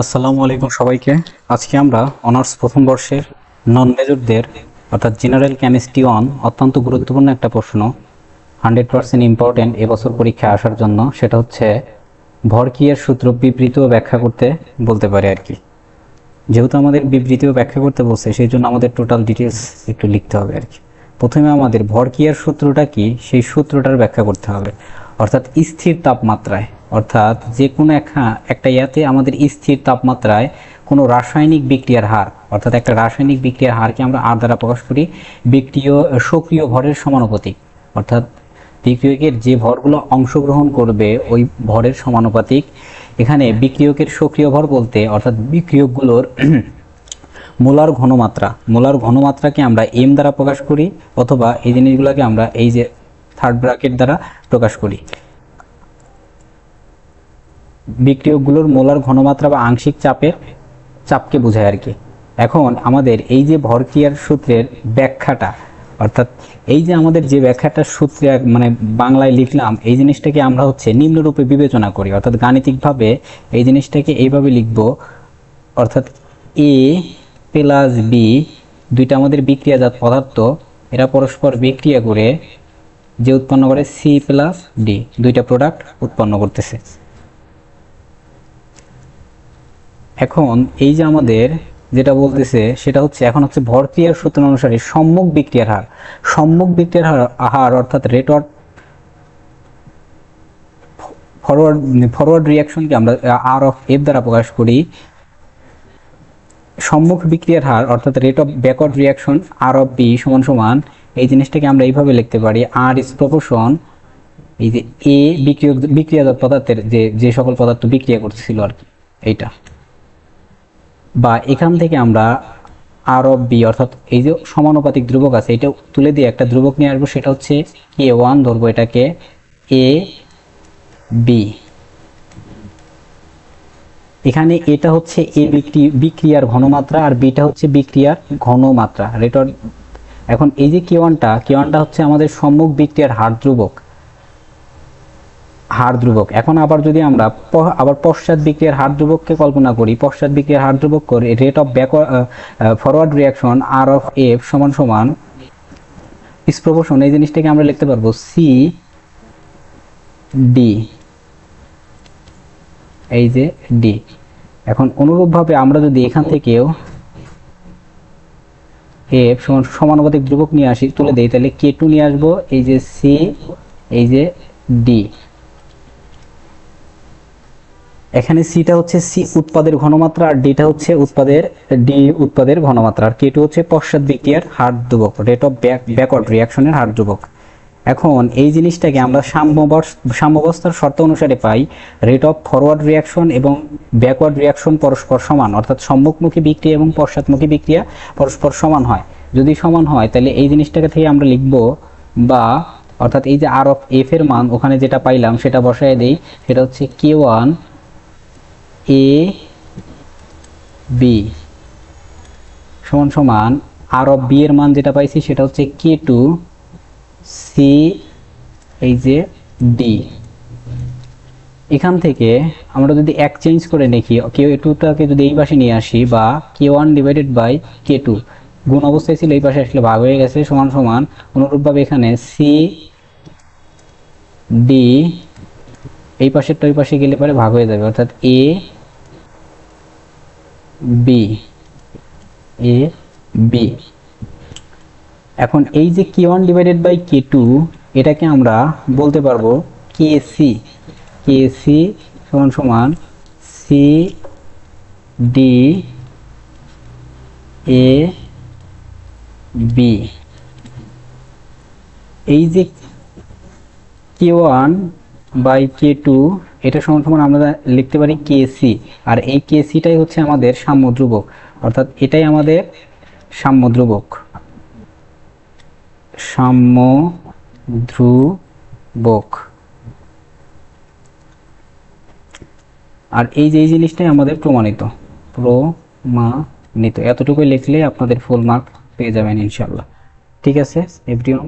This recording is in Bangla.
আসসালামু আলাইকুম সবাইকে। আজকে আমরা অনার্স প্রথম বর্ষের নন মেজরদের অর্থাৎ জেনারেল কেমিস্ট্রি অত্যন্ত গুরুত্বপূর্ণ একটা প্রশ্ন, 100% ইম্পর্টেন্ট এবছর পরীক্ষায় আসার জন্য। সেটা হচ্ছে ভরক্রিয়ার সূত্র বিবৃতি ও ব্যাখ্যা করতে বলতে পারে আর কি। যেহেতু আমাদের বিবৃতি ও ব্যাখ্যা করতে বলছে, সেই জন্য আমাদের টোটাল ডিটেলস একটু লিখতে হবে আর কি। প্রথমে আমাদের ভরক্রিয়ার সূত্রটা কি, সেই সূত্রটার ব্যাখ্যা করতে হবে। অর্থাৎ স্থির তাপমাত্রায়, অর্থাৎ যে কোনো একটা ইয়াতে আমাদের স্থির তাপমাত্রায় কোনো রাসায়নিক বিক্রিয়ার হার, অর্থাৎ একটা রাসায়নিক বিক্রিয়ার হারকে আমরা আর দ্বারা প্রকাশ করি সক্রিয় ভরের সমানুপাতিক। অর্থাৎ বিক্রিয়কের যে ভরগুলো অংশগ্রহণ করবে ওই ভরের সমানুপাতিক। এখানে বিক্রিয়কের সক্রিয় ভর বলতে অর্থাৎ বিক্রিয়কগুলোর মোলার ঘনমাত্রাকে আমরা এম দ্বারা প্রকাশ করি, অথবা এই জিনিসগুলোকে আমরা এই যে থার্ড ব্র্যাকেট দ্বারা প্রকাশ করি। বিক্রিয়কগুলোর মোলার ঘনমাত্রা বা আংশিক চাপকে বোঝায় আর কি। এখন আমাদের এই যে ভরক্রিয়ার সূত্রের ব্যাখ্যাটা, অর্থাৎ এই যে আমাদের যে ব্যাখ্যাটা সূত্রে মানে বাংলায় লিখলাম, এই জিনিসটাকে আমরা হচ্ছে নিম্নরূপে বিবেচনা করি। অর্থাৎ গাণিতিকভাবে এই জিনিসটাকে এইভাবে লিখব, অর্থাৎ এ প্লাস বি দুইটা আমাদের বিক্রিয়াজাত পদার্থ, এরা পরস্পর বিক্রিয়া করে যে উৎপন্ন করে সি প্লাস ডি, দুইটা প্রোডাক্ট উৎপন্ন করতেছে। এখন এই যে আমাদের যেটা বলতেছে সেটা হচ্ছে, এখন হচ্ছে ভরক্রিয়ার সূত্র অনুসারে সম্মুখ বিক্রিয়ার হার অর্থাৎ রেট অফ ফরওয়ার্ড রিয়াকশনকে আমরা আর অফ এফ দ্বারা প্রকাশ করি। সম্মুখ বিক্রিয়ার হার অর্থাৎ rate of backward reaction R of B সমান সমান, এই জিনিসটাকে আমরা এইভাবে লিখতে পারি, আর ইজ প্রপোর্শন এই যে এ বিক্রিয়াজাত পদার্থের যে সকল পদার্থ বিক্রিয়া করতেছিল আর কি, এইটা। বা এখান থেকে আমরা আর অফ বি অর্থাৎ এই যে সমানুপাতিক ধ্রুবক আছে, এটা তুলে দিয়ে একটা ধ্রুবক নিয়ে আসবো, সেটা হচ্ছে K1 ধরবো, এটাকে এ বি। এখানে এটা হচ্ছে এ বিক্রিয়ার ঘনমাত্রা আর বিটা হচ্ছে বিক্রিয়ার ঘনমাত্রা রেট অফ। এখন এই যে K1টা হচ্ছে আমাদের সম্মুখ বিক্রিয়ার হার ধ্রুবক। এখন আবার যদি আমরা আবার পশ্চাৎ বিক্রিয়ার হার ধ্রুবককে কল্পনা করি, পশ্চাৎ বিক্রিয়ার হার ধ্রুবক করে rate of forward reaction R of F সমান সমান ইজ প্রপোর্শন, এই জিনিসটাকে আমরা লিখতে পারবো সি ডি, এই যে ডি। এখন অনুরূপভাবে আমরা যদি এখান থেকেও এফ সমানুপাতিক ধ্রুবক নিয়ে আসি, তুলে দেই, তাহলে K2 নিয়ে আসবো, এই যে সি, এই যে ডি। এখানে সিটা হচ্ছে সি উৎপাদের ঘনমাত্রা আর ডিটা হচ্ছে উৎপাদের ঘনমাত্রা, আর K2 হচ্ছে পশ্চাৎ বিক্রিয়ার হার ধ্রুবক, রেট অফ ব্যাকওয়ার্ড রিয়াকশনের হার ধ্রুবক। এখন এই জিনিসটাকে আমরা সাম্যাবস্থার শর্ত অনুসারে পাই, রেট অফ ফরওয়ার্ড রিয়াকশন এবং ব্যাকওয়ার্ড রিয়াকশন পরস্পর সমান, অর্থাৎ সম্মুখমুখী বিক্রিয়া এবং পশ্চাৎমুখী বিক্রিয়া পরস্পর সমান হয়। যদি সমান হয় তাহলে এই জিনিসটাকে থেকে আমরা লিখব, বা অর্থাৎ এই যে আর অফ এফ এর মান ওখানে যেটা পাইলাম সেটা বসায় দেই, সেটা হচ্ছে K1 এ বি সমান সমান আর অফ বি এর মান যেটা পাইছি সেটা হচ্ছে K2 সি, এই যে ডি। এখান থেকে আমরা যদি চেঞ্জ করে লিখি, K2টাকে যদি এই পাশে নিয়ে আসি, বা K1 ডিভাইডেড বাই K2 গুণ অবস্থায় ছিল, এই পাশে আসলে ভাগ হয়ে গেছে, সমান সমান অনুরূপভাবে এখানে সি ডি, এই পাশেরটা ওই পাশে গেলে পরে ভাগ হয়ে যাবে, অর্থাৎ এ বি। এখন এই যে K1 ডিভাইডেড বাই K2 এটাকে আমরা বলতে পারবো KC সমান সমান সি ডি এ বি। এই যে K1 বাই K2 এটা সমান সমান আমরা লিখতে পারি KC, আর এই KCটাই হচ্ছে আমাদের সাম্য ধ্রুবক, অর্থাৎ এটাই আমাদের সাম্য ধ্রুবক। আর এই যে এই জিনিসটাই আমাদের প্রমাণিত। এতটুকুই লিখলে আপনাদের ফুল মার্ক পেয়ে যাবেন ইনশাল্লাহ। ঠিক আছে এভরিওয়ান।